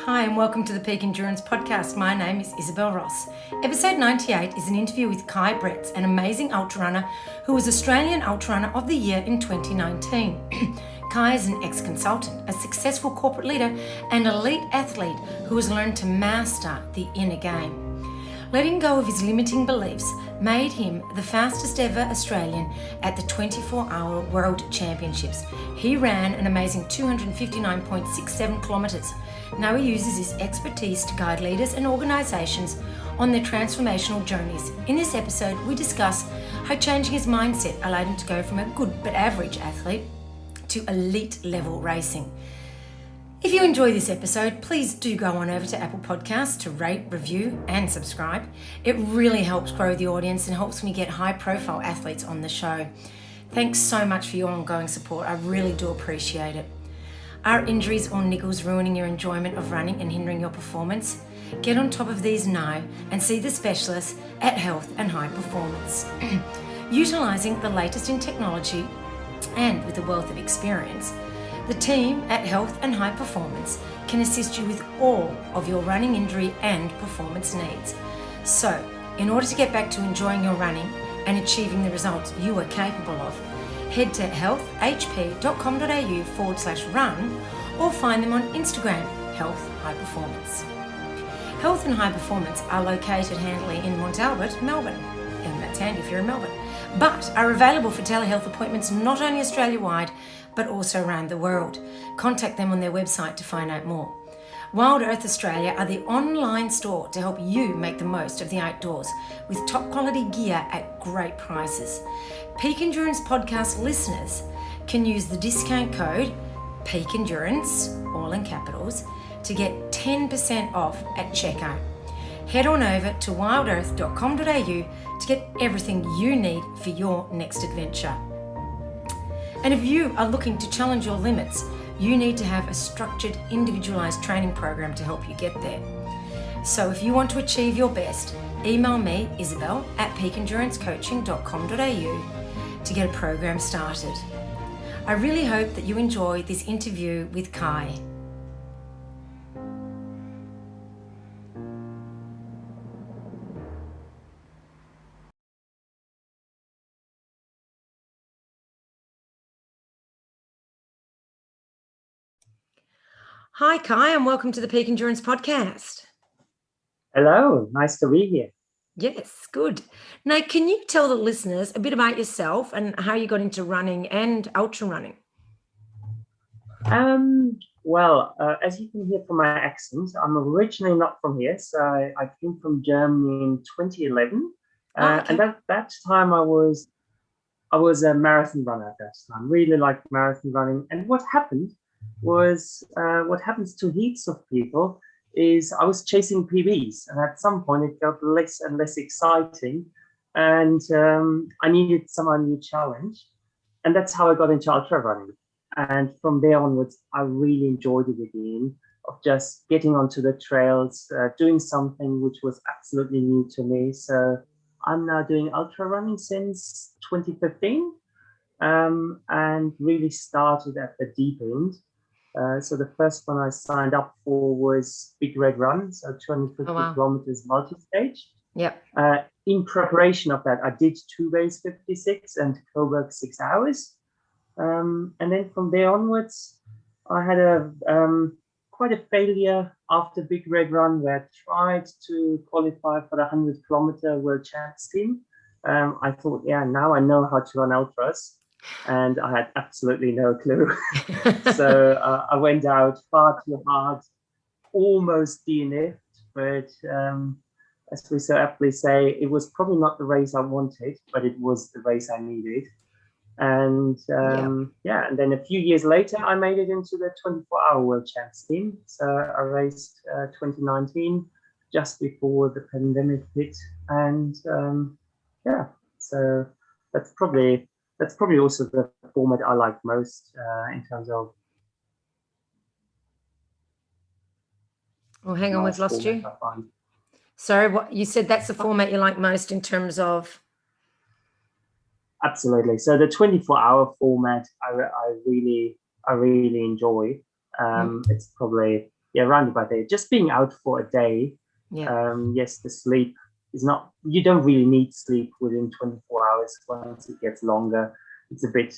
Hi and welcome to the Peak Endurance Podcast. My name is Isabel Ross. Episode 98 is an interview with Kay Bretz, an amazing ultra runner who was Australian Ultra Runner of the Year in 2019. Kay is an ex-consultant, a successful corporate leader and elite athlete who has learned to master the inner game. Letting go of his limiting beliefs made him the fastest ever Australian at the 24-hour World Championships. He ran an amazing 259.67 kilometres. Now he uses his expertise to guide leaders and organisations on their transformational journeys. In this episode, we discuss how changing his mindset allowed him to go from a good but average athlete to elite level racing. If you enjoy this episode, please do go on over to Apple Podcasts to rate, review and subscribe. It really helps grow the audience and helps me get high profile athletes on the show. Thanks so much for your ongoing support. I really do appreciate it. Are injuries or niggles ruining your enjoyment of running and hindering your performance? Get on top of these now and see the specialists at Health and High Performance. Utilising the latest in technology and with a wealth of experience, the team at Health and High Performance can assist you with all of your running injury and performance needs. So, in order to get back to enjoying your running and achieving the results you are capable of, head to healthhp.com.au/run or find them on Instagram, Health High Performance. Health and High Performance are located handily in Mont Albert, Melbourne, and that's handy if you're in Melbourne, but are available for telehealth appointments not only Australia-wide, but also around the world. Contact them on their website to find out more. Wild Earth Australia are the online store to help you make the most of the outdoors with top quality gear at great prices. Peak Endurance Podcast listeners can use the discount code Peak Endurance, all in capitals, to get 10% off at checkout. Head on over to wildearth.com.au to get everything you need for your next adventure. And if you are looking to challenge your limits, you need to have a structured, individualized training program to help you get there. So if you want to achieve your best, email me, Isabel, at peakendurancecoaching.com.au to get a program started. I really hope that you enjoy this interview with Kay. Hi, Kay, and welcome to the Peak Endurance Podcast. Hello, nice to be here. Yes, good. Now, can you tell the listeners a bit about yourself and how you got into running and ultra running? As you can hear from my accent, I'm originally not from here. So I came from Germany in 2011. Okay. And at that time I was a marathon runner at that time, really liked marathon running. And what happened was, what happens to heaps of people is I was chasing PBs, and at some point it got less and less exciting, and I needed some new challenge, and that's how I got into ultra running. And from there onwards, I really enjoyed it again, of just getting onto the trails, doing something which was absolutely new to me. So I'm now doing ultra running since 2015, and really started at the deep end. So the first one I signed up for was Big Red Run, so 250 kilometers multi-stage. Yep. In preparation of that, I did 2 days 56 and Coburg 6 hours. And then from there onwards, I had quite a failure after Big Red Run, where I tried to qualify for the 100-kilometer World Champs team. I thought, now I know how to run ultras. And I had absolutely no clue. So I went out far too hard, almost DNF'd, but as we so aptly say, it was probably not the race I wanted, but it was the race I needed. And and then a few years later, I made it into the 24-hour World Champs team. So I raced 2019, just before the pandemic hit. And so that's probably also the format I like most in terms of. Oh, hang on, we've lost you. Sorry, what you said? That's the format you like most in terms of. Absolutely. So the 24-hour format, I really enjoy. It's probably around about there. Just being out for a day. Yeah. Yes, the sleep is not. You don't really need sleep within 24 hours. Once it gets longer, it's a bit.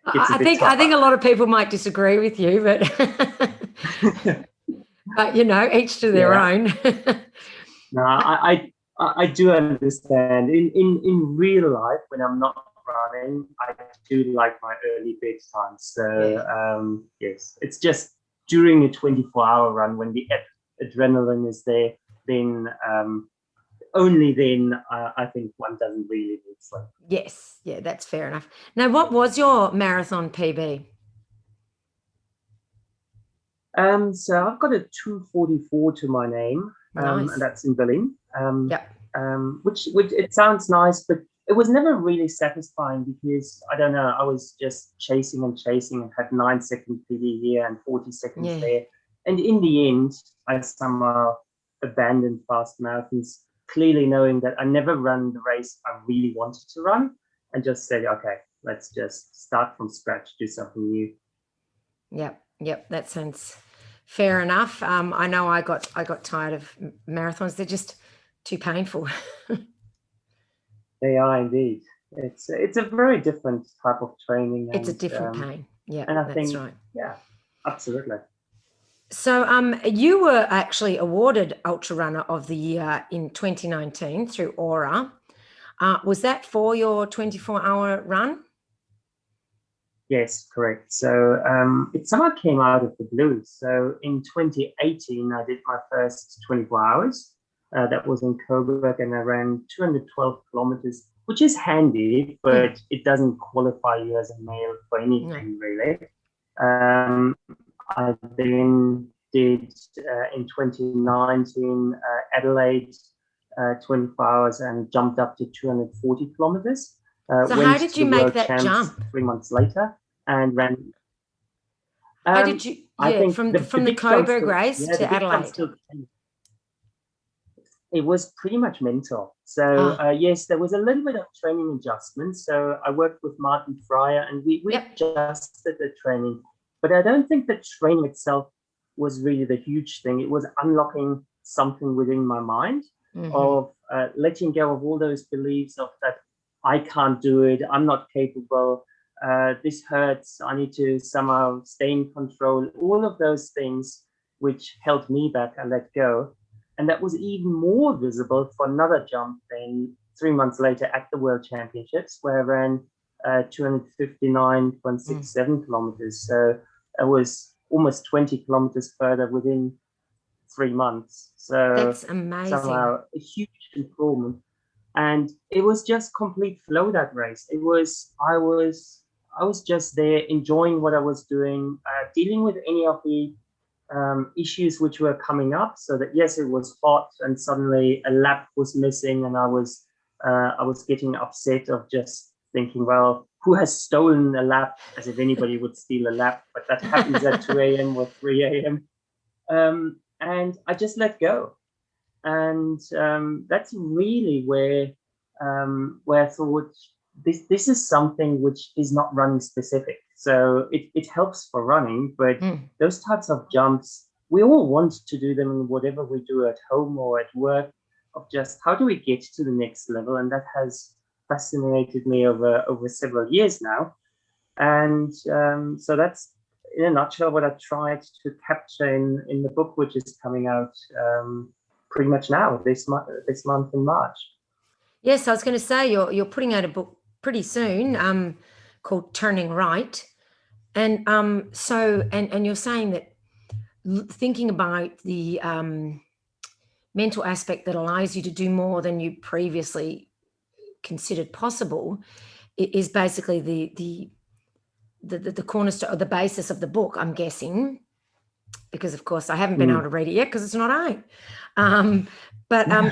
I think a lot of people might disagree with you, but but each to their own. No, I do understand. In real life, when I'm not running, I do like my early bedtime. So yes, it's just during a 24-hour run when the adrenaline is there, then only then I think one doesn't really need sleep. Yes, yeah, that's fair enough. Now, what was your marathon PB? So I've got a 2:44 to my name, Nice. and that's in Berlin. Yep. Which it sounds nice, but it was never really satisfying because I don't know, I was just chasing and had 9-second PD here and 40 seconds there. And in the end, I somehow abandoned fast marathons, clearly knowing that I never run the race I really wanted to run, and just said, okay, let's just start from scratch, do something new. Yep, that sounds fair enough. I know I got tired of marathons. They're just too painful. They are indeed. It's a very different type of training. It's a different pain. Yeah, and I that's think, right. Yeah, absolutely. So you were actually awarded Ultra Runner of the Year in 2019 through Aura. Was that for your 24-hour run? Yes, correct. So it somehow came out of the blue. So in 2018, I did my first 24 hours. That was in Coburg, and I ran 212 kilometers, which is handy, but it doesn't qualify you as a male for anything, really. I then did in 2019 Adelaide 24 hours and jumped up to 240 kilometers. So how did you make that jump? 3 months later, and ran. How did you? I think from the Coburg race to Adelaide. It was pretty much mental. So yes, there was a little bit of training adjustments. So I worked with Martin Fryer, and we adjusted the training. But I don't think the training itself was really the huge thing. It was unlocking something within my mind of letting go of all those beliefs of that I can't do it, I'm not capable, this hurts, I need to somehow stay in control. All of those things which held me back, I let go. And that was even more visible for another jump then 3 months later at the World Championships, where I ran 259.67 kilometers. So it was almost 20 kilometers further within 3 months. So that's amazing. Somehow a huge improvement. And it was just complete flow, that race. I was just there enjoying what I was doing, dealing with any of the issues which were coming up. So that yes, it was hot, and suddenly a lap was missing, and I was getting upset of just thinking, well, who has stolen a lap? As if anybody would steal a lap, but that happens at 2 a.m. or 3 a.m. And I just let go, and that's really where I thought this is something which is not running specific. So it helps for running, but those types of jumps, we all want to do them in whatever we do at home or at work, of just how do we get to the next level? And that has fascinated me over several years now. And so that's, in a nutshell, what I tried to capture in the book, which is coming out pretty much now, this month in March. Yes, I was going to say you're putting out a book pretty soon called Turning Right. And so you're saying that thinking about the mental aspect that allows you to do more than you previously considered possible is basically the cornerstone or the basis of the book, I'm guessing, because of course I haven't been able to read it yet because it's not out.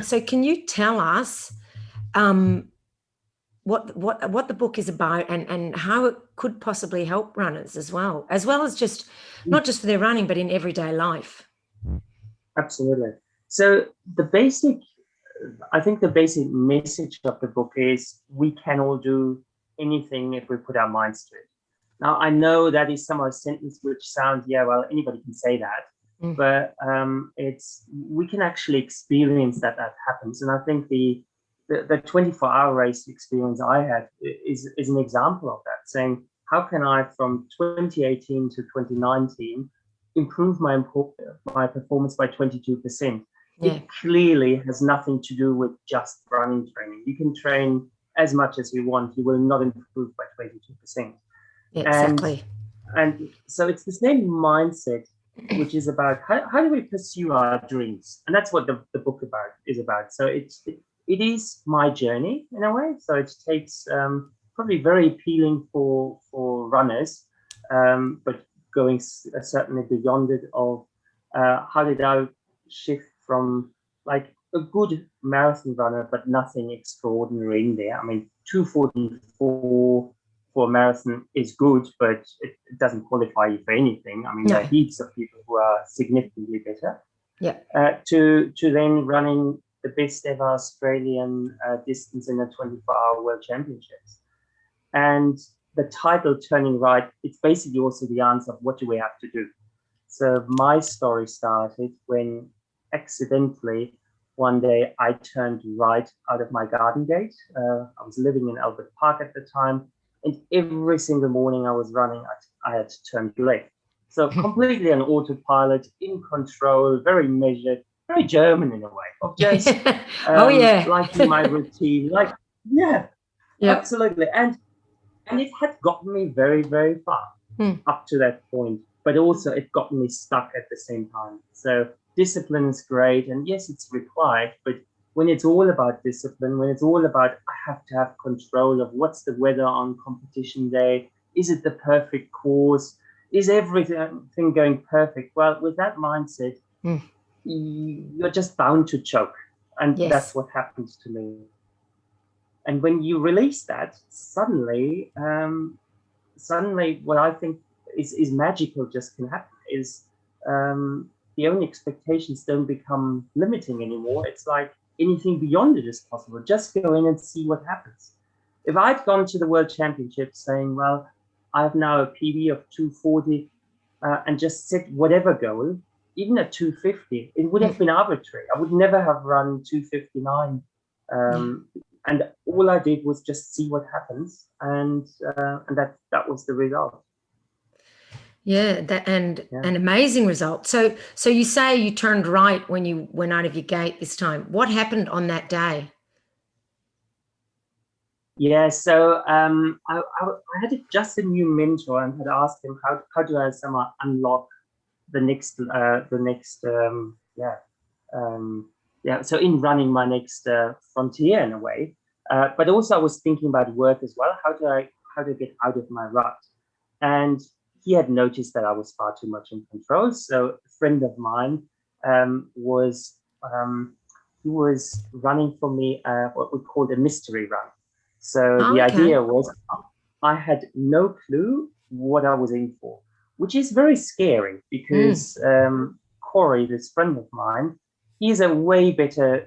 So can you tell us what the book is about and how it could possibly help runners as well as just not just for their running, but in everyday life? Absolutely. So I think the basic message of the book is we can all do anything if we put our minds to it. Now, I know that is somehow a sentence which sounds, yeah, well, anybody can say that, but we can actually experience that happens. And I think the 24-hour race experience I had is an example of that, saying, how can I, from 2018 to 2019, improve my performance by 22%? Yeah. It clearly has nothing to do with just running training. You can train as much as you want. You will not improve by 22%. Yeah, exactly. And so it's the same mindset, which is about how do we pursue our dreams? And that's what the book is about. So it is my journey in a way. So it takes probably very appealing for runners, but going certainly beyond it of how did I shift from like a good marathon runner, but nothing extraordinary in there. I mean, 2:44 for a marathon is good, but it doesn't qualify you for anything. I mean, there are heaps of people who are significantly better. Yeah. To then running the best ever Australian distance in the 24-hour World Championships. And the title Turning Right, it's basically also the answer of what do we have to do. So my story started when accidentally one day I turned right out of my garden gate. I was living in Albert Park at the time, and every single morning I was running, I had to turn left. So completely on autopilot, in control, very measured, very German in a way, of just liking my routine. Absolutely. And it had gotten me very, very far up to that point. But also it got me stuck at the same time. So discipline is great. And yes, it's required. But when it's all about discipline, when it's all about I have to have control of what's the weather on competition day, is it the perfect course, is everything going perfect? Well, with that mindset, you're just bound to choke. And that's what happens to me. And when you release that, suddenly what I think is magical just can happen is the only expectations don't become limiting anymore. It's like anything beyond it is possible. Just go in and see what happens. If I'd gone to the World Championships saying, well, I have now a PB of 240 and just set whatever goal, even at 250, it would have been arbitrary. I would never have run 259. And all I did was just see what happens, and that was the result. Yeah, an amazing result. So you say you turned right when you went out of your gate this time. What happened on that day? Yeah, so I had just a new mentor and had asked him how do I somehow unlock the next so in running my next frontier in a way, but also I was thinking about work as well. How do I get out of my rut? And he had noticed that I was far too much in control. So a friend of mine was running for me what we called a mystery run. So the idea was I had no clue what I was in for, which is very scary because Corey, this friend of mine, he's a way better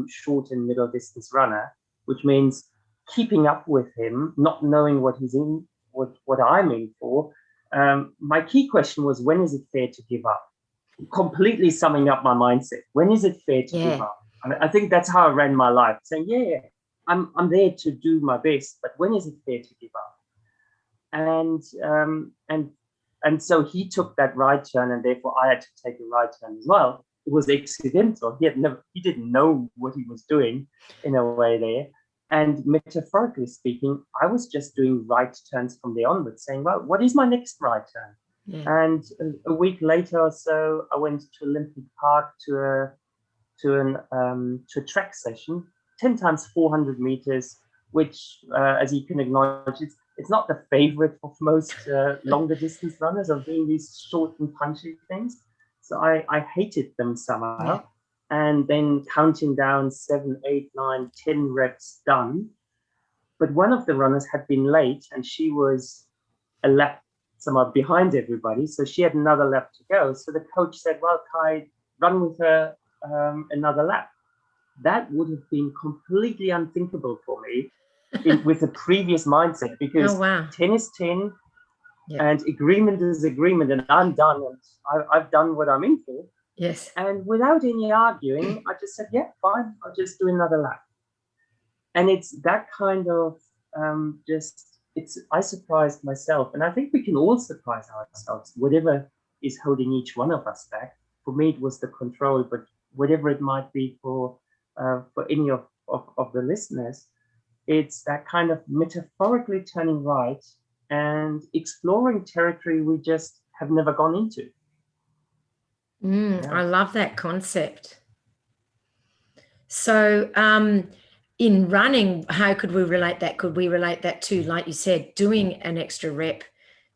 short and middle distance runner, which means keeping up with him, not knowing what he's in, what I'm in for. My key question was, when is it fair to give up? Completely summing up my mindset. When is it fair to give up? I think that's how I ran my life, saying, I'm there to do my best, but when is it fair to give up? And so he took that right turn, and therefore I had to take a right turn as well. It was accidental. He didn't know what he was doing in a way there. And metaphorically speaking, I was just doing right turns from there onwards, saying, well, what is my next right turn? Yeah. And a week later or so, I went to Olympic Park to a track session, 10 times 400 meters, which, as you can acknowledge, it's not the favorite of most longer distance runners of doing these short and punchy things. So I hated them somehow. Yeah. And then counting down 7, 8, 9, 10 reps done. But one of the runners had been late, and she was a lap somewhat behind everybody. So she had another lap to go. So the coach said, well, Kai, run with her another lap. That would have been completely unthinkable for me with the previous mindset, because 10 is 10, and agreement is agreement, and I'm done, and I've done what I'm in for. Yes. And without any arguing, I just said, yeah, fine, I'll just do another lap. And it's that kind of I surprised myself, and I think we can all surprise ourselves, whatever is holding each one of us back. For me, it was the control, but whatever it might be for any of the listeners, it's that kind of metaphorically turning right and exploring territory we just have never gone into. I love that concept. So in running, how could we relate that? Could we relate that to, like you said, doing an extra rep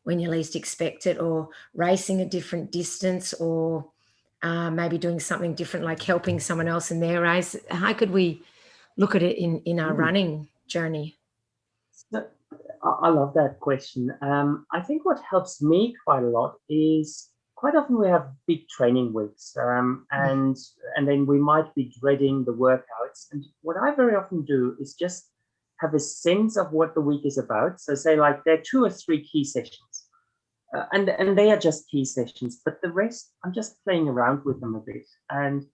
when you least expect it, or racing a different distance, or maybe doing something different, like helping someone else in their race? How could we look at it in our running journey? So, I love that question. I think what helps me quite a lot is quite often we have big training weeks, and then we might be dreading the workouts. And what I very often do is just have a sense of what the week is about. So say like there are 2 or 3 key sessions, and they are just key sessions, but the rest I'm just playing around with them a bit, and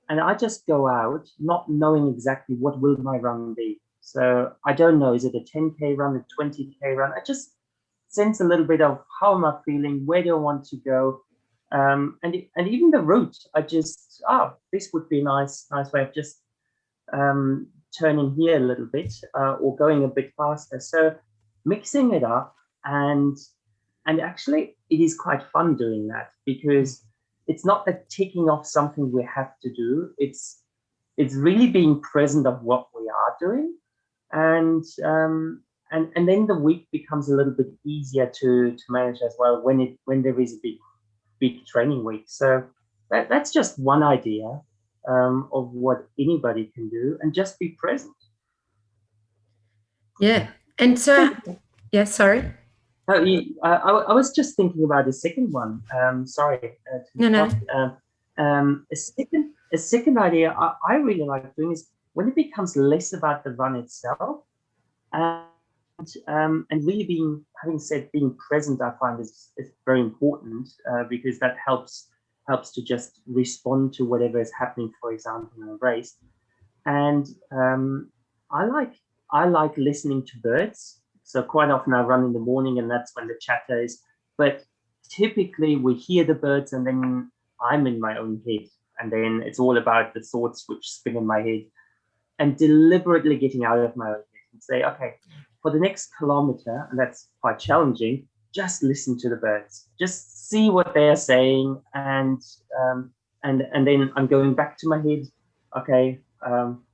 I just go out not knowing exactly what will my run be. So I don't know, is it a 10K run, a 20K run? I just sense a little bit of how am I feeling, where do I want to go, and even the route. I just, this would be a nice way of just turning here a little bit, or going a bit faster. So mixing it up, and actually it is quite fun doing that, because it's not that ticking off something we have to do. It's really being present of what we are doing, and then the week becomes a little bit easier to manage as well when there is a big training week. So that's just one idea of what anybody can do, and just be present. Yeah. And so, yeah, sorry. I was just thinking about a second one. Sorry. No. A second idea I really like doing is when it becomes less about the run itself, and really being present. I find is very important, because that helps to just respond to whatever is happening, for example, in a race. And I like listening to birds. So quite often I run in the morning, and that's when the chatter is. But typically we hear the birds, and then I'm in my own head, and then it's all about the thoughts which spin in my head, and deliberately getting out of my own head and say, okay, for the next kilometer, and that's quite challenging, just listen to the birds, just see what they're saying, and then I'm going back to my head. Okay,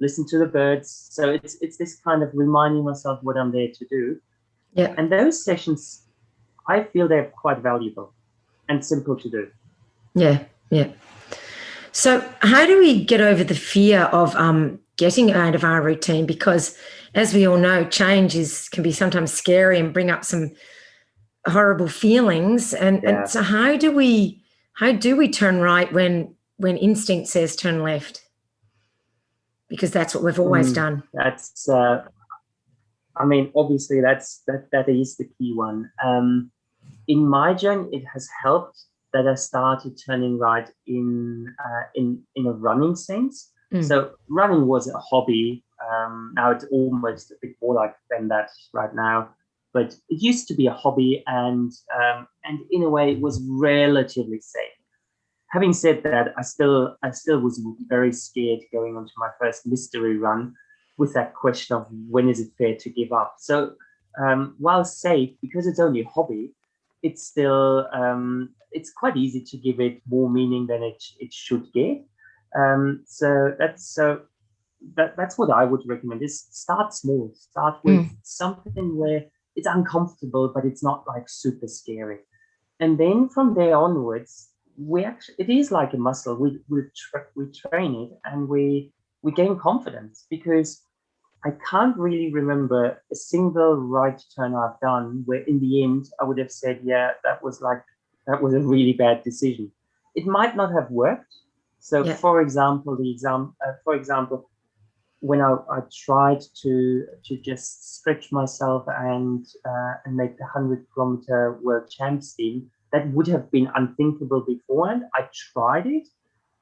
listen to the birds. So it's this kind of reminding myself what I'm there to do. Yeah. And those sessions, I feel they're quite valuable and simple to do. Yeah. So how do we get over the fear of getting out of our routine? Because as we all know, change can be sometimes scary and bring up some horrible feelings. And so how do we turn right when instinct says turn left? Because that's what we've always done. That's obviously that is the key one. In my journey, it has helped that I started turning right in a running sense. So running was a hobby. Now it's almost a bit more like than that right now. But it used to be a hobby, and in a way it was relatively safe. Having said that, I still was very scared going onto my first mystery run with that question of when is it fair to give up. So while safe, because it's only a hobby, it's still it's quite easy to give it more meaning than it should get. So that's what I would recommend: is start small, start with something where it's uncomfortable, but it's not like super scary, and then from there onwards, it is like a muscle. We train it, and we gain confidence, because I can't really remember a single right turn I've done where in the end I would have said, yeah, that was a really bad decision. It might not have worked. So for example, when I tried to just stretch myself and make the 100-kilometer world champs team, that would have been unthinkable beforehand. I tried it.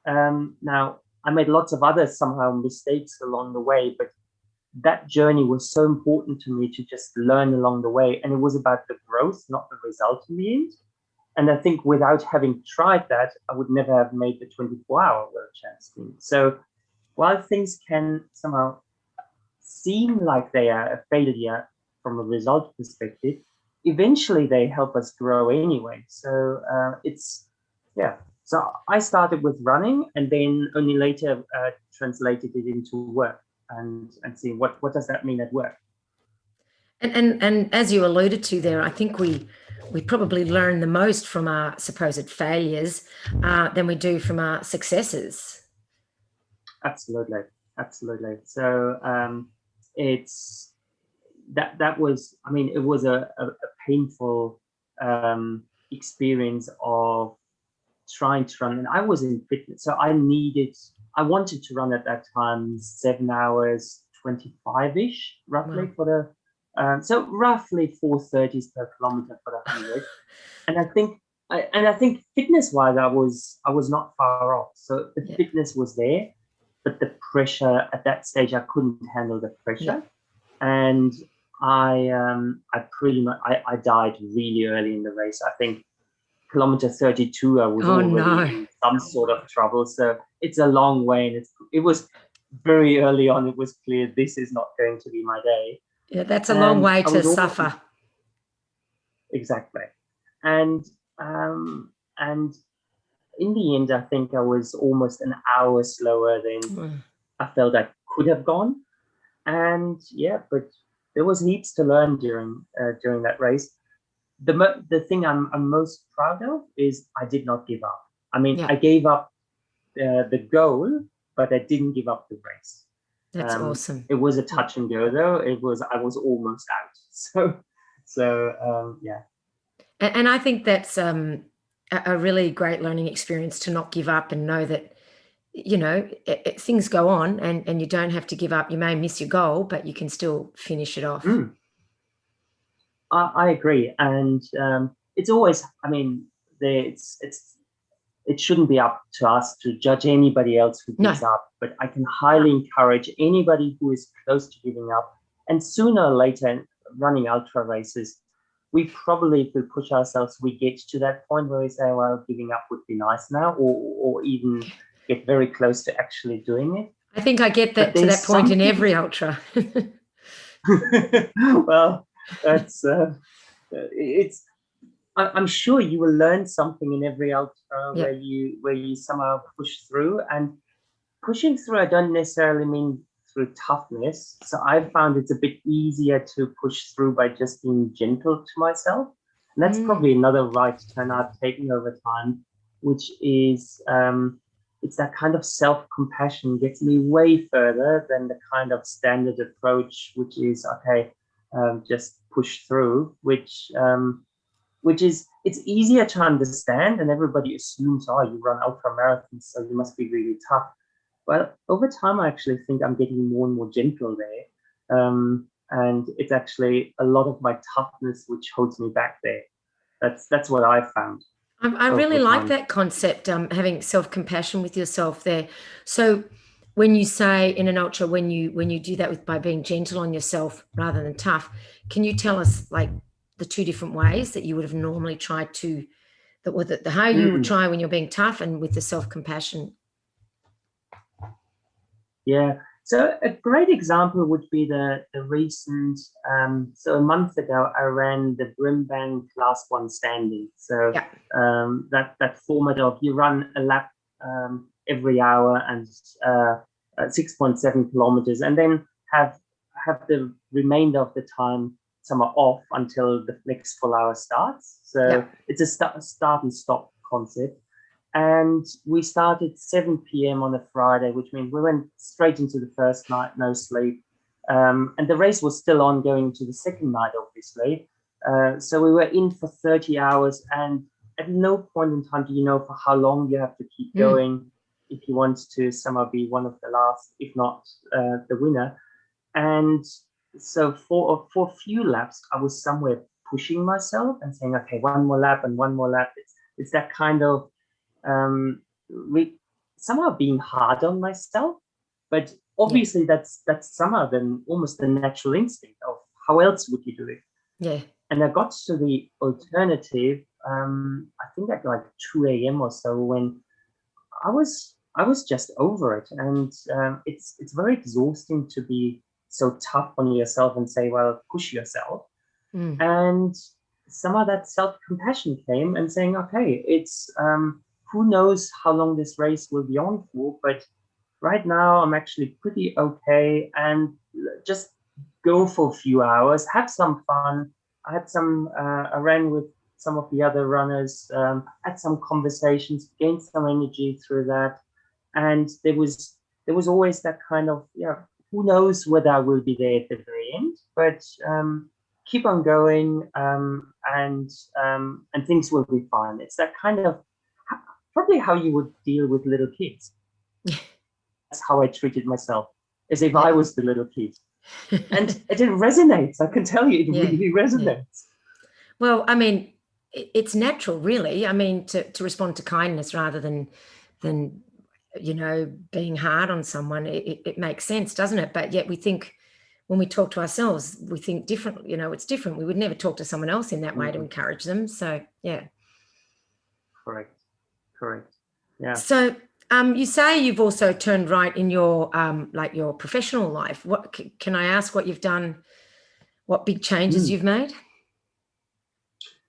Now I made lots of other somehow mistakes along the way, but that journey was so important to me to just learn along the way, and it was about the growth, not the result in the end. And I think without having tried that, I would never have made the 24-hour world champs team. So while things can somehow seem like they are a failure from a result perspective, eventually they help us grow anyway. So yeah. So I started with running, and then only later translated it into work and see what does that mean at work. And as you alluded to there, I think we probably learn the most from our supposed failures than we do from our successes. Absolutely. So it's that was, I mean, it was a painful experience of trying to run, and I was in fitness, so I wanted to run at that time 7 hours 25-ish roughly. Wow. For the so roughly 4:30s per kilometer for the 100. And I think fitness-wise, I was not far off. So the fitness was there, but the pressure at that stage, I couldn't handle the pressure, and I pretty much I died really early in the race. I think kilometer 32, I was already in some sort of trouble. So it's a long way, and it was very early on. It was clear this is not going to be my day. Yeah, that's a long way to suffer. Exactly. And in the end, I think I was almost an hour slower than I felt I could have gone. And but there was heaps to learn during that race. The thing I'm most proud of is I did not give up. I mean, I gave up the goal, but I didn't give up the race. That's awesome. It was a touch and go though. I was almost out. So yeah. And I think that's a really great learning experience, to not give up and know that, you know, things go on, and you don't have to give up. You may miss your goal, but you can still finish it off. I agree. And it's always, I mean, it shouldn't be up to us to judge anybody else who gives up, but I can highly encourage anybody who is close to giving up. And sooner or later, running ultra races, we probably, if we push ourselves, we get to that point where we say, well, giving up would be nice now, or even get very close to actually doing it. I think I get that to that point in every ultra. Well, that's it's. I'm sure you will learn something in every ultra where you somehow push through. And pushing through, I don't necessarily mean through toughness. So I've found it's a bit easier to push through by just being gentle to myself. And that's probably another right turn I've taken over time, which is it's that kind of self-compassion gets me way further than the kind of standard approach, which is, just push through, which is, it's easier to understand, and everybody assumes, you run ultra marathons, so you must be really tough. Well, over time, I actually think I'm getting more and more gentle there. And it's actually a lot of my toughness which holds me back there. That's what I found. I really like that concept, having self-compassion with yourself there. So when you say in an ultra, when you do that by being gentle on yourself rather than tough, can you tell us like the two different ways that you would have normally tried to, how you would try when you're being tough, and with the self-compassion? Yeah. So a great example would be the recent, so a month ago, I ran the Brimbank Class 1 standing. So that format of you run a lap every hour and 6.7 kilometers, and then have the remainder of the time somewhere off until the next full hour starts. So it's a start and stop concept. And we started 7 p.m. on a Friday, which means we went straight into the first night, no sleep. And the race was still on going to the second night, obviously. So we were in for 30 hours, and at no point in time do you know for how long you have to keep going. if he wants to somehow be one of the last, if not the winner. And so for a few laps, I was somewhere pushing myself and saying, okay, one more lap and one more lap. It's that kind of somehow being hard on myself. But obviously, that's somehow then almost the natural instinct of how else would you do it? Yeah. And I got to the alternative, I think at like 2 a.m. or so, when I was just over it, and it's very exhausting to be so tough on yourself and say, well, push yourself. And some of that self-compassion came and saying, okay, it's who knows how long this race will be on for, but right now I'm actually pretty okay, and just go for a few hours, have some fun. I ran with some of the other runners, had some conversations, gained some energy through that. And there was always that kind of, who knows whether I will be there at the very end, but keep on going, and things will be fine. It's that kind of probably how you would deal with little kids. That's how I treated myself, as if I was the little kid. And it resonates. I can tell you, it really resonates. Well, I mean, it's natural, really. I mean, to respond to kindness rather than being hard on someone. It makes sense, doesn't it? But yet we think, when we talk to ourselves, we think different. It's different. We would never talk to someone else in that way to encourage them. So yeah. Correct. Yeah. So you say you've also turned right in your like your professional life. What can I ask? What you've done? What big changes you've made?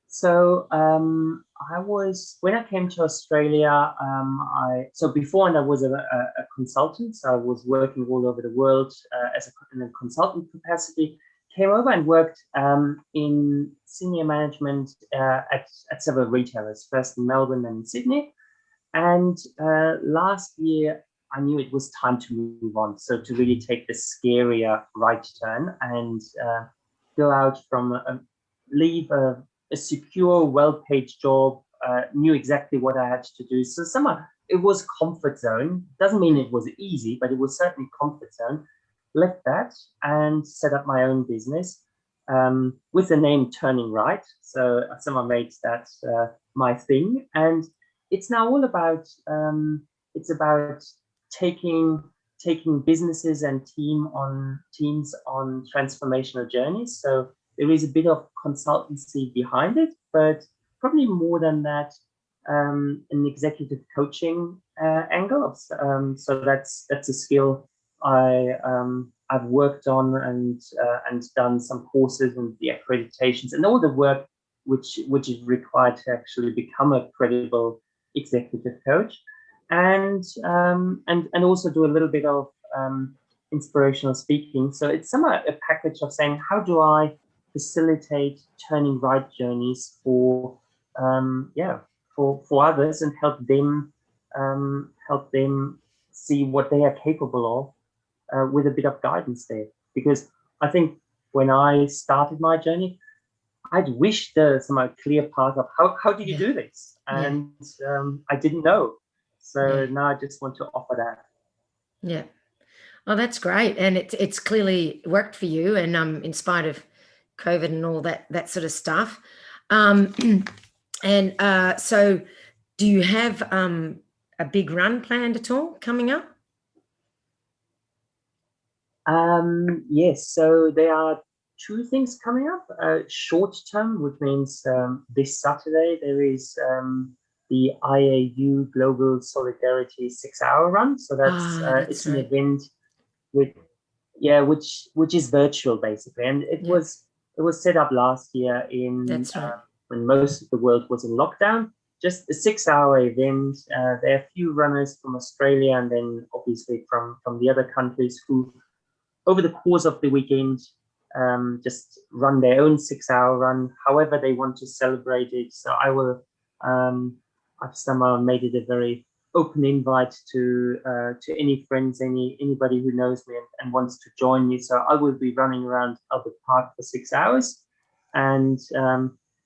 So when I came to Australia, so before, and I was a consultant. So I was working all over the world in a consultant capacity. Came over and worked in senior management at several retailers, first in Melbourne, then in Sydney. And last year, I knew it was time to move on. So to really take the scarier right turn and go out from leave a secure, well-paid job, knew exactly what I had to do. So somehow it was comfort zone. Doesn't mean it was easy, but it was certainly comfort zone. Left that and set up my own business with the name Turning Right. So someone made that my thing. And it's now all about, it's about taking businesses and teams on transformational journeys. So there is a bit of consultancy behind it, but probably more than that, an executive coaching angle. So that's a skill I've worked on and done some courses and the accreditations and all the work which is required to actually become a credible executive coach, and also do a little bit of inspirational speaking. So it's somewhat a package of saying, how do I facilitate turning right journeys for others and help them see what they are capable of with a bit of guidance there. Because I think when I started my journey, I'd wished some clear path of how do you do this, and I didn't know. So now I just want to offer that. Yeah. Oh, that's great, and it's clearly worked for you, and in spite of COVID and all that sort of stuff. And so, do you have a big run planned at all coming up? Yes. So there are two things coming up. Short term, which means this Saturday there is the IAU Global Solidarity 6-hour run. So that's it's an event which is virtual basically, and it was set up last year when most of the world was in lockdown. Just a 6-hour event. There are a few runners from Australia and then obviously from the other countries who, over the course of the weekend, just run their own 6-hour run, however they want to celebrate it. So I will. I've somehow made it a very open invite to any friends, anybody who knows me and wants to join me. So I will be running around Albert Park for 6 hours, and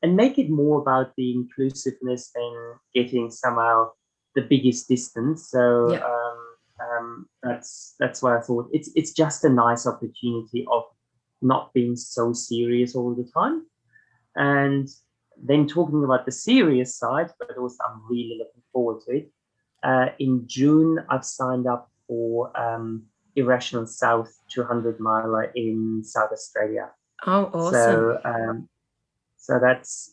make it more about the inclusiveness than getting somehow the biggest distance. So Yeah. that's why I thought it's just a nice opportunity of not being so serious all the time. And then talking about the serious side, but also I'm really looking forward to it. In June, I've signed up for Irrational South 200 miler in South Australia. Oh, awesome. So that's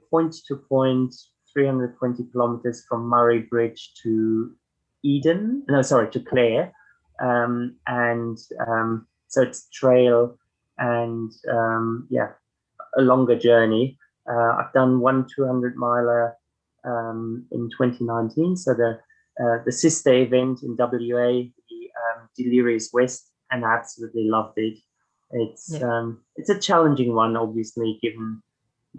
point to point, 320 kilometers from Murray Bridge to to Clare. And so it's trail and a longer journey. I've done one 200 miler in 2019. So the sister event in WA, the Delirious West, and I absolutely loved it. It's a challenging one, obviously, given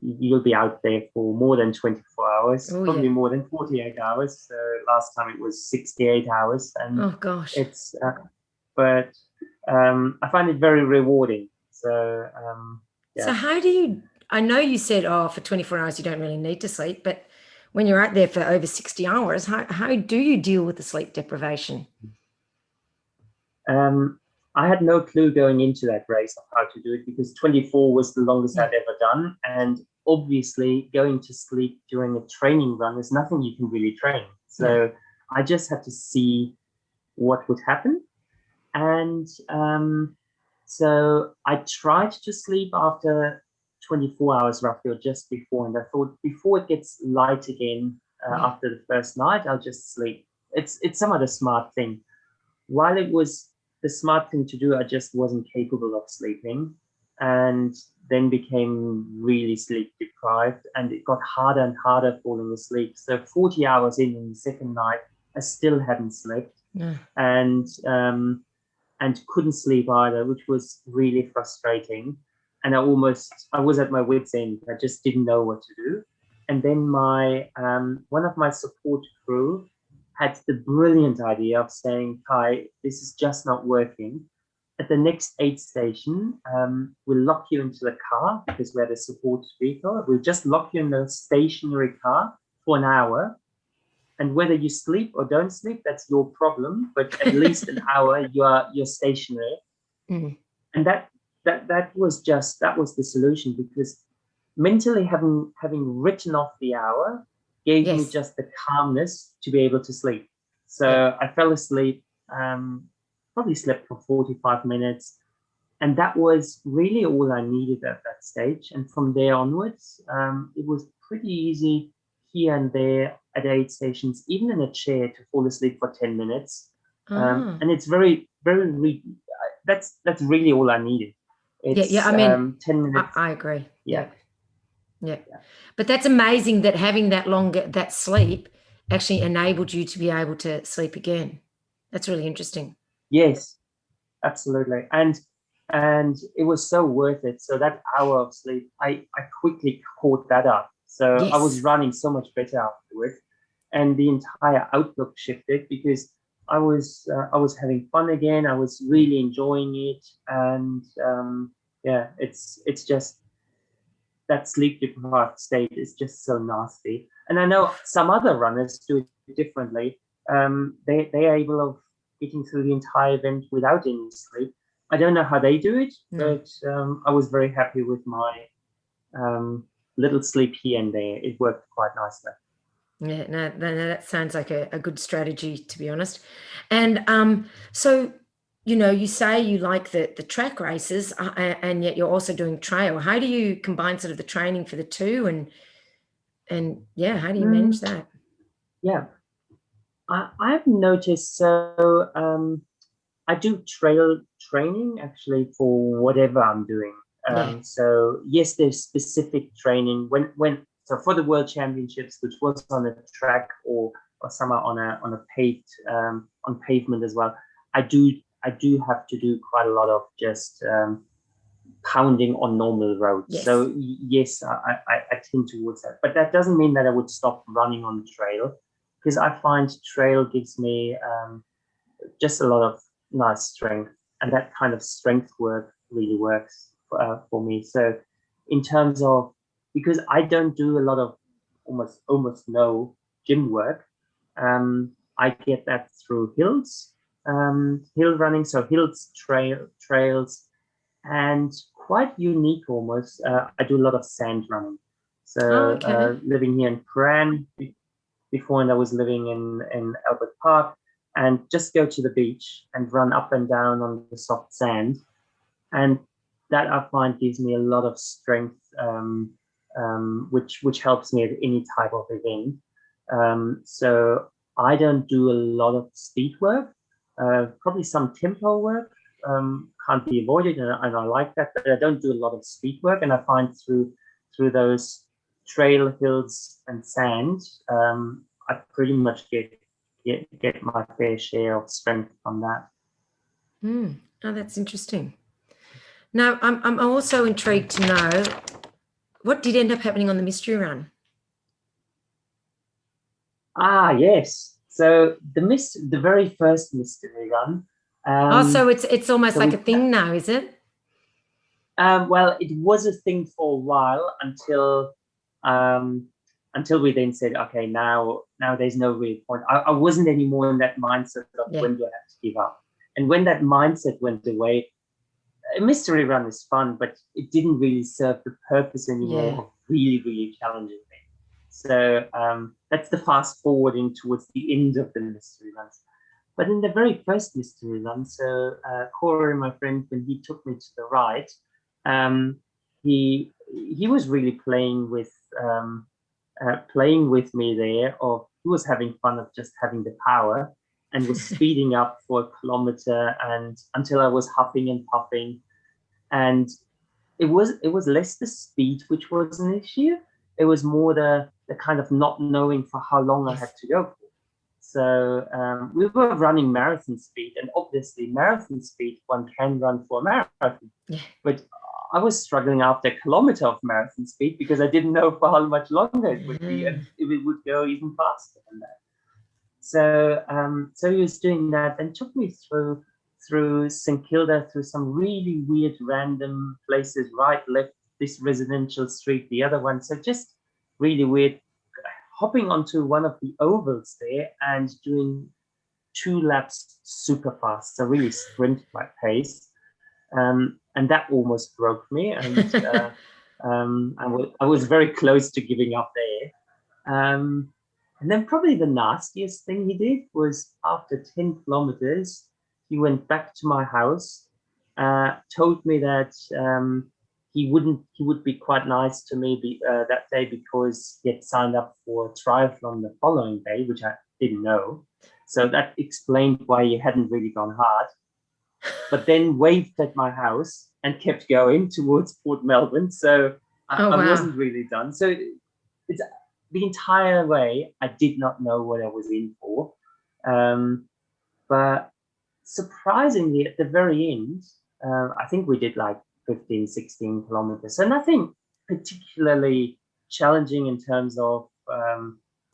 you'll be out there for more than 24 hours, probably more than 48 hours. So last time it was 68 hours, and oh gosh, it's but I find it very rewarding. So So how do you? I know you said, for 24 hours you don't really need to sleep, but when you're out there for over 60 hours, how do you deal with the sleep deprivation? I had no clue going into that race of how to do it, because 24 was the longest I'd ever done. And obviously going to sleep during a training run is nothing you can really train. So I just had to see what would happen. And so I tried to sleep after 24 hours roughly, or just before. And I thought, before it gets light again after the first night, I'll just sleep. It's somewhat a smart thing. While it was the smart thing to do, I just wasn't capable of sleeping, and then became really sleep deprived, and it got harder and harder falling asleep. So 40 hours in the second night, I still hadn't slept, and couldn't sleep either, which was really frustrating. And I was at my wit's end. I just didn't know what to do. And then my one of my support crew had the brilliant idea of saying, Kai, this is just not working. At the next aid station, we'll lock you into the car, because we're the support vehicle. We'll just lock you in the stationary car for an hour. And whether you sleep or don't sleep, that's your problem. But at least an hour, you're stationary. And that was the solution, because mentally having written off the hour gave me just the calmness to be able to sleep. So I fell asleep, probably slept for 45 minutes. And that was really all I needed at that stage. And from there onwards, it was pretty easy here and there at aid stations, even in a chair, to fall asleep for 10 minutes. And it's very, very, that's really all I needed. It's, I mean, 10 minutes. I agree. Yeah. But that's amazing that having that sleep actually enabled you to be able to sleep again. That's really interesting. Yes, absolutely. And it was so worth it. So that hour of sleep, I quickly caught that up. So I was running so much better afterwards, and the entire outlook shifted, because I was having fun again. I was really enjoying it, and it's just that sleep deprived state is just so nasty. And I know some other runners do it differently. They are able of getting through the entire event without any sleep. I don't know how they do it, but I was very happy with my little sleep here and there. It worked quite nicely. Yeah, no, that sounds like a good strategy, to be honest. And so, you say you like the track races, and yet you're also doing trail. How do you combine sort of the training for the two, and how do you manage that? Yeah, I've noticed. So I do trail training actually for whatever I'm doing. So yes, there's specific training so for the World Championships, which was on a track or somewhere on a paved on pavement as well. I do have to do quite a lot of just pounding on normal roads. So yes, I tend towards that, but that doesn't mean that I would stop running on trail, because I find trail gives me just a lot of nice strength, and that kind of strength work really works for me. So in terms of, because I don't do a lot of almost no gym work, I get that through hills, hill running, so hills, trails, and quite unique almost. I do a lot of sand running. Oh, So okay. living here in Prahran before, and I was living in Albert Park, and just go to the beach and run up and down on the soft sand. And that I find gives me a lot of strength, which helps me at any type of event. So I don't do a lot of speed work, probably some tempo work, can't be avoided, and I like that, but I don't do a lot of speed work. And I find through those trail, hills, and sand, I pretty much get my fair share of strength from that. Oh, that's interesting. Now, I'm also intrigued to know what did end up happening on the mystery run. Yes. So the very first mystery run. So it's almost So like a thing now, is it? well, it was a thing for a while until we then said, okay, now there's no real point. I wasn't anymore in that mindset of when do I have to give up. And when that mindset went away, a mystery run is fun, but it didn't really serve the purpose anymore of really, really challenging me. So that's the fast forwarding towards the end of the mystery runs. But in the very first mystery run, so Corey, my friend, when he took me to the ride, he was really playing with me there. Or he was having fun of just having the power, and was speeding up for a kilometer, and until I was huffing and puffing. And it was less the speed which was an issue. It was more the kind of not knowing for how long I had to go for. So we were running marathon speed, and obviously marathon speed one can run for a marathon. But I was struggling after a kilometer of marathon speed because I didn't know for how much longer it would be, and if it would go even faster than that. So he was doing that and took me through St Kilda, through some really weird random places, right, left, this residential street, the other one. So just really weird, hopping onto one of the ovals there and doing 2 laps super fast, so really sprint my pace. And that almost broke me, and I was very close to giving up there. And then probably the nastiest thing he did was, after 10 kilometers, he went back to my house, told me that he would be quite nice to me that day because he had signed up for a triathlon the following day, which I didn't know. So that explained why he hadn't really gone hard. But then waved at my house and kept going towards Port Melbourne. So I wasn't really done. So it's the entire way, I did not know what I was in for. But surprisingly, at the very end, I think we did like 15, 16 kilometers. So nothing particularly challenging in terms of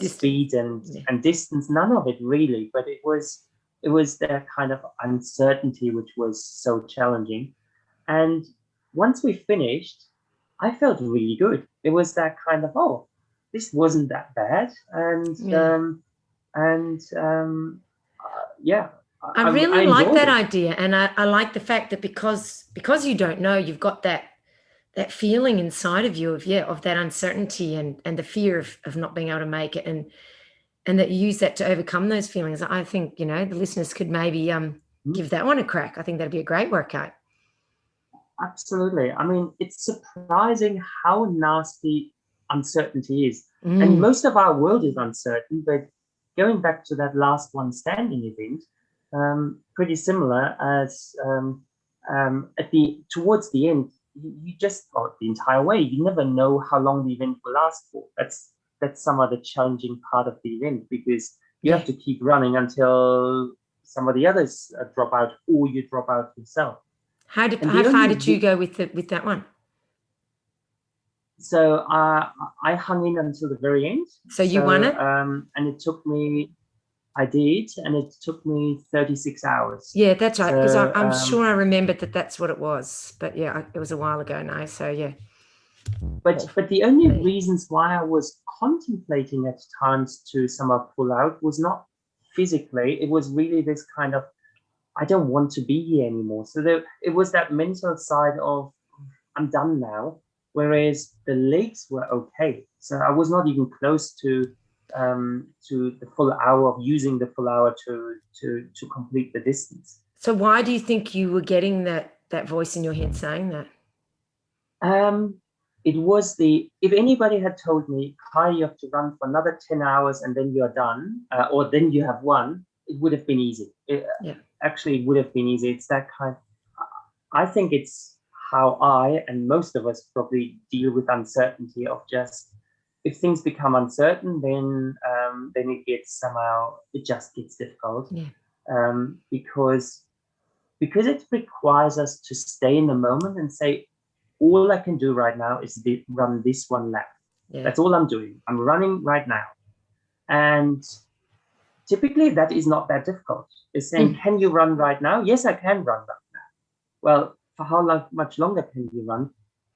speed and distance, none of it really. But it was that kind of uncertainty which was so challenging. And once we finished, I felt really good. It was that kind of, oh, this wasn't that bad. I really like that it. idea, and I like the fact that because you don't know, you've got that feeling inside of you of that uncertainty and the fear of not being able to make it, and that you use that to overcome those feelings. I think the listeners could maybe give that one a crack. I think that'd be a great workout. Absolutely. I mean, it's surprising how nasty uncertainty is. And most of our world is uncertain, but going back to that last one standing event, pretty similar as towards the end, you just, or the entire way, you never know how long the event will last for. That's some of the challenging part of the event, because you have to keep running until some of the others drop out, or you drop out yourself. How far did you go with that one? So I hung in until the very end. So you won it? And it took me, I did, and it took me 36 hours. Yeah, that's right, because I'm sure I remembered that's what it was. But yeah, it was a while ago now, so yeah. But the only reasons why I was contemplating at times to somehow pull out was not physically. It was really this kind of, I don't want to be here anymore. So it was that mental side of, I'm done now. Whereas the legs were okay. So I was not even close to the full hour of using the full hour to complete the distance. So why do you think you were getting that voice in your head saying that? It was if anybody had told me, Kai, you have to run for another 10 hours and then you're done, or then you have won, it would have been easy. Actually, it would have been easy. It's that kind. I think it's how I and most of us probably deal with uncertainty of just, if things become uncertain, then it just gets difficult. Because it requires us to stay in the moment and say, all I can do right now is run this one lap. That's all I'm doing. I'm running right now. And typically that is not that difficult. It's saying, can you run right now? Yes, I can run right now. Well, for how much longer can you run?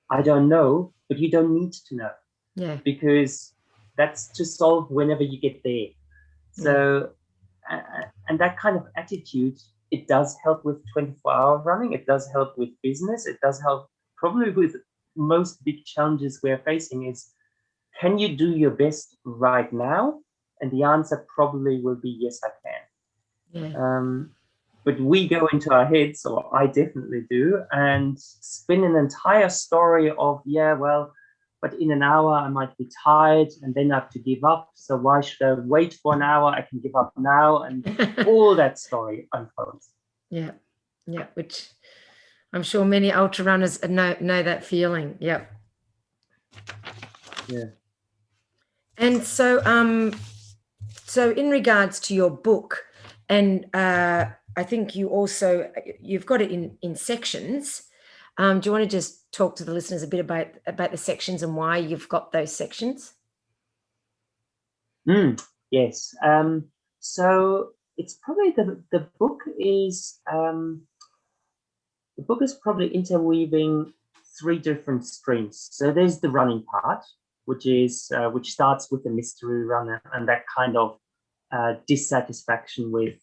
I don't know, but you don't need to know. Because that's to solve whenever you get there. So, and that kind of attitude, it does help with 24-hour running. It does help with business. It does help probably with most big challenges we're facing is, can you do your best right now? And the answer probably will be, yes, I can. But we go into our heads, or I definitely do, and spin an entire story of, but in an hour I might be tired and then I have to give up. So why should I wait for an hour? I can give up now. And all that story unfolds. Yeah, which I'm sure many ultra runners know that feeling. Yeah. And so, so in regards to your book, and I think you've got it in sections. Do you want to just talk to the listeners a bit about the sections and why you've got those sections? Yes. So it's probably the book is probably interweaving three different streams. So there's the running part, which starts with the mystery runner and that kind of dissatisfaction with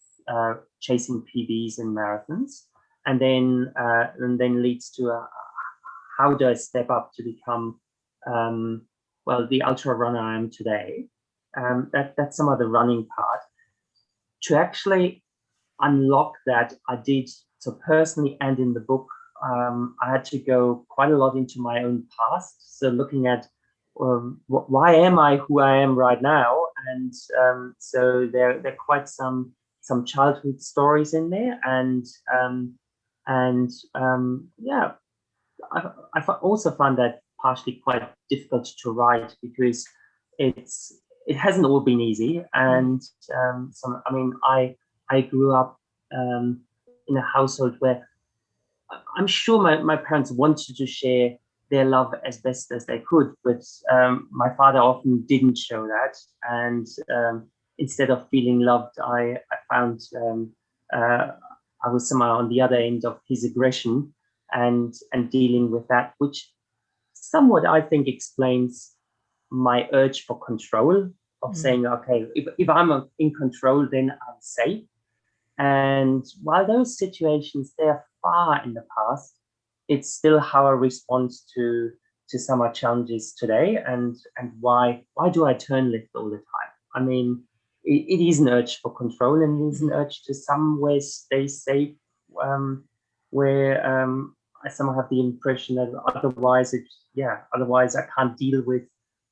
chasing PBs and marathons, and then leads to how do I step up to become the ultra runner I am today. That's some of the running part. To actually unlock that, I did so personally and in the book. I had to go quite a lot into my own past. So looking at why am I who I am right now, and so there are quite some childhood stories in there, and I also found that partially quite difficult to write because it hasn't all been easy, and I grew up in a household where I'm sure my parents wanted to share their love as best as they could, but my father often didn't show that, and instead of feeling loved, I found I was somehow on the other end of his aggression and dealing with that, which somewhat I think explains my urge for control of saying, okay, if I'm in control, then I'm safe. And while those situations, they're far in the past, it's still how I respond to some of our challenges today, and why do I turn left all the time? I mean, it is an urge for control, and it is an urge to somewhere stay safe, where I somehow have the impression that otherwise I can't deal with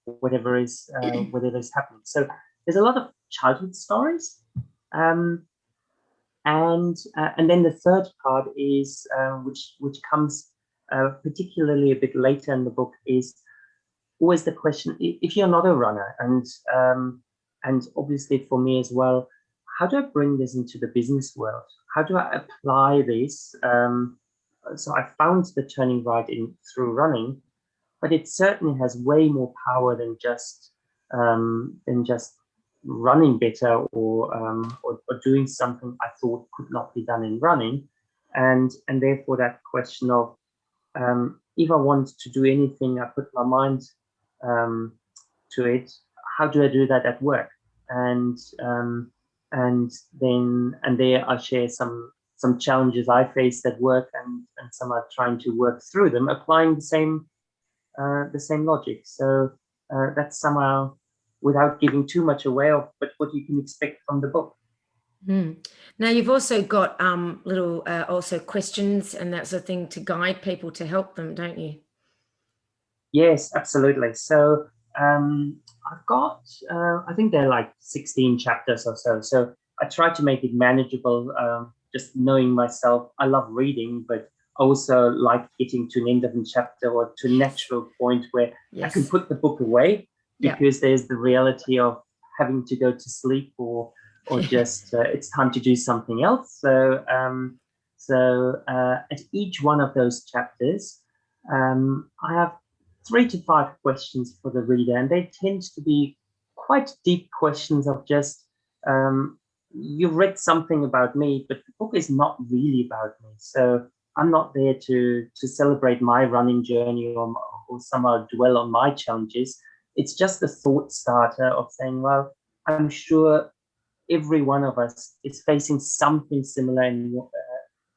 whatever is happening. So there's a lot of childhood stories. And then the third part is which comes particularly a bit later in the book, is always the question: if you're not a runner, and obviously for me as well, how do I bring this into the business world? How do I apply this? So I found the turning right through running, but it certainly has way more power than just running better or doing something I thought could not be done in running, and therefore that question of if I want to do anything, I put my mind to it. How do I do that at work? And there I share some challenges I faced at work, and some are trying to work through them, applying the same logic. So that's somehow, without giving too much away of, but what you can expect from the book. Now you've also got little also questions and that sort of thing to guide people, to help them, don't you? Yes, absolutely. So I've got, I think they're like 16 chapters or so. So I try to make it manageable, just knowing myself. I love reading, but also like getting to an end of a chapter or to a natural point where I can put the book away, because there's the reality of having to go to sleep, or just it's time to do something else. So at each one of those chapters, I have 3 to 5 questions for the reader, and they tend to be quite deep questions of just, you've read something about me, but the book is not really about me. So I'm not there to celebrate my running journey, or somehow dwell on my challenges. It's just a thought starter of saying, well, I'm sure every one of us is facing something similar in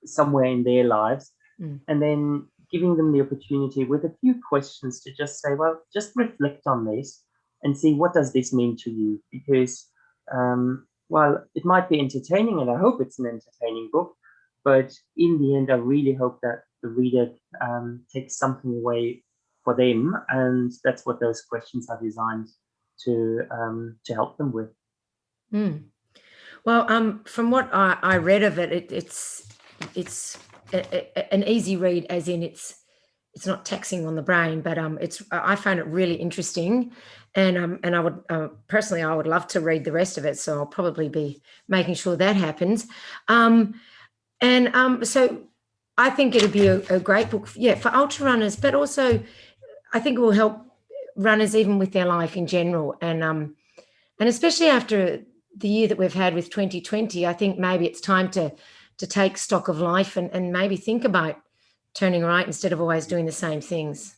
somewhere in their lives. And then giving them the opportunity with a few questions to just say, well, just reflect on this and see, what does this mean to you? Because, well, it might be entertaining, and I hope it's an entertaining book, but in the end, I really hope that the reader takes something away for them, and that's what those questions are designed to help them with. Well, from what I read of it, it's an easy read, as in it's not taxing on the brain, but I found it really interesting, and I would personally, I would love to read the rest of it, so I'll probably be making sure that happens. So I think it'll be a great book, for ultra runners, but also I think it will help runners even with their life in general, and especially after the year that we've had with 2020, I think maybe it's time to take stock of life, and maybe think about turning right instead of always doing the same things.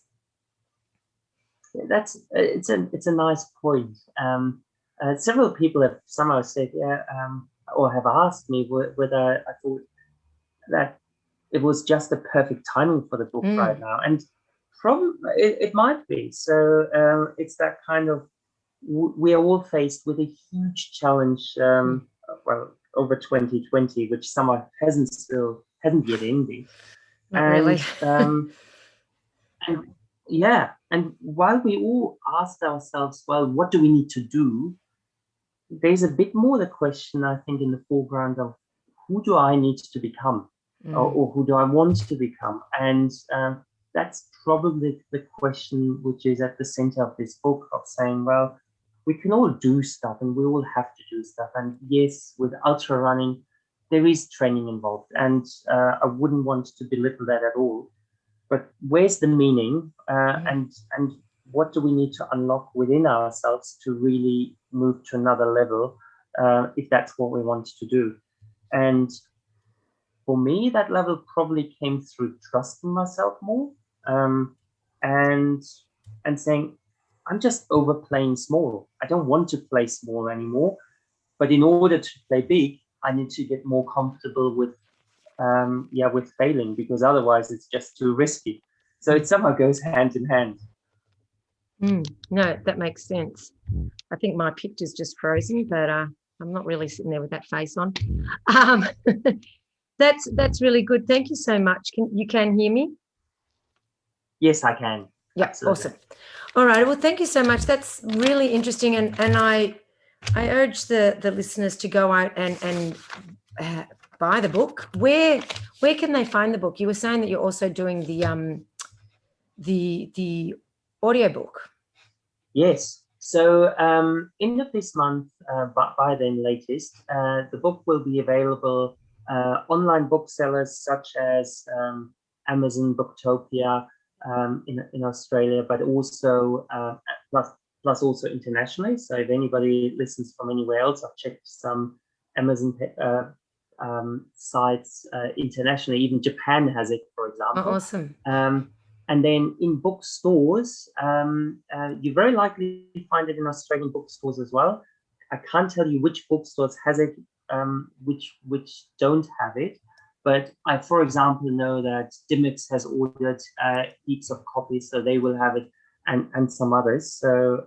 That's it's a nice point. Several people have somehow said, or have asked me whether I thought that it was just the perfect timing for the book right now, and probably it might be. So it's that kind of, we are all faced with a huge challenge, well, over 2020, which summer hasn't yet ended. Not really. And while we all asked ourselves, well, what do we need to do? There's a bit more the question, I think, in the foreground of, who do I need to become, or who do I want to become? And that's probably the question which is at the center of this book, of saying, well, we can all do stuff, and we all have to do stuff. And yes, with ultra running, there is training involved, and I wouldn't want to belittle that at all. But where's the meaning, and what do we need to unlock within ourselves to really move to another level, if that's what we want to do? And for me, that level probably came through trusting myself more, and saying, I'm just overplaying small. I don't want to play small anymore. But in order to play big, I need to get more comfortable with failing, because otherwise it's just too risky. So it somehow goes hand in hand. No, that makes sense. I think my picture's just frozen, but I'm not really sitting there with that face on. That's really good. Thank you so much. You can hear me? Yes, I can. Yeah, absolutely. Awesome. All right. Well, thank you so much. That's really interesting, and I urge the listeners to go out and buy the book. Where can they find the book? You were saying that you're also doing the audiobook. Yes. So end of this month, by then latest, the book will be available online booksellers such as Amazon, Booktopia in Australia, but also plus also internationally. So if anybody listens from anywhere else, I've checked some Amazon sites internationally. Even Japan has it, for example. Oh, awesome. And then in bookstores, you very likely find it in Australian bookstores as well. I can't tell you which bookstores has it, which don't have it. But I, for example, know that Dimmicks has ordered heaps of copies, so they will have it, and some others. So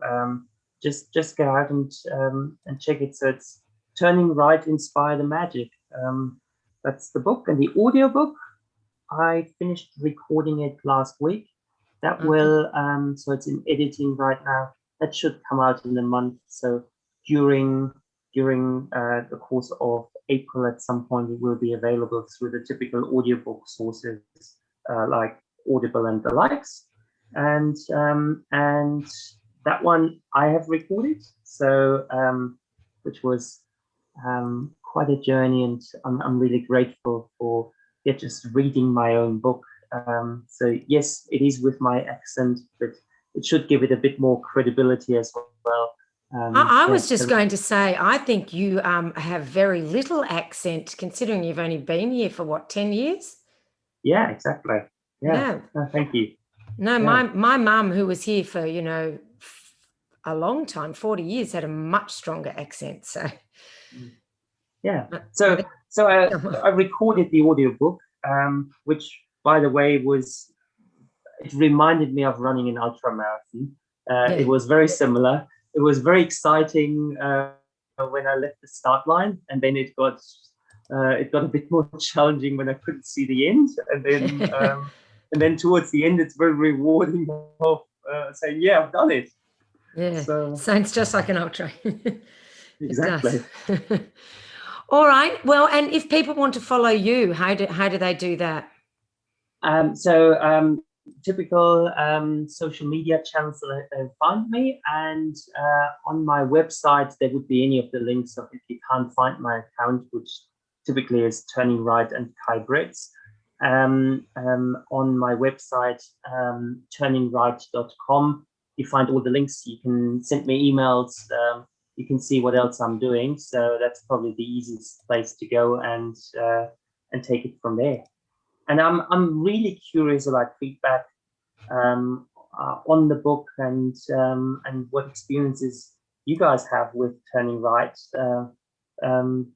just go out and check it. So it's Turning Right, Inspire the Magic. That's the book. And the audiobook, I finished recording it last week. That will, so it's in editing right now. That should come out in a month. So during the course of April, at some point, it will be available through the typical audiobook sources like Audible and the likes. And that one I have recorded, so which was quite a journey, and I'm really grateful for just reading my own book. So yes, it is with my accent, but it should give it a bit more credibility as well. I was just going to say, I think you have very little accent, considering you've only been here for what, 10 years? Yeah, exactly. Yeah. No, thank you. No, my mum, who was here for, a long time, 40 years, had a much stronger accent. So yeah. So I recorded the audiobook, which, by the way, it reminded me of running an ultra marathon. It was very similar. It was very exciting when I left the start line, and then it got a bit more challenging when I couldn't see the end, and then towards the end, it's very rewarding of saying, "Yeah, I've done it." Yeah, so, sounds just like an ultra. Exactly. All right. Well, and if people want to follow you, how do they do that? Typical social media channels that they find me, and on my website there would be any of the links. So if you can't find my account, which typically is Turning Right and Kay Bretz, on my website turninglight.com, you find all the links. You can send me emails. You can see what else I'm doing. So that's probably the easiest place to go and take it from there. And I'm really curious about feedback on the book and what experiences you guys have with Turning Right,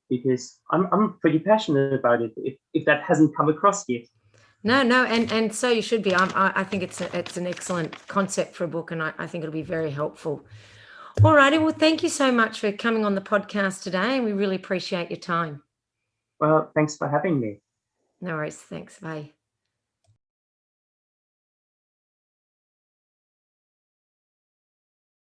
because I'm pretty passionate about it. If that hasn't come across yet. No, and so you should be. I think it's an excellent concept for a book, and I think it'll be very helpful. All righty. Well, thank you so much for coming on the podcast today, and we really appreciate your time. Well, thanks for having me. No worries. Thanks. Bye.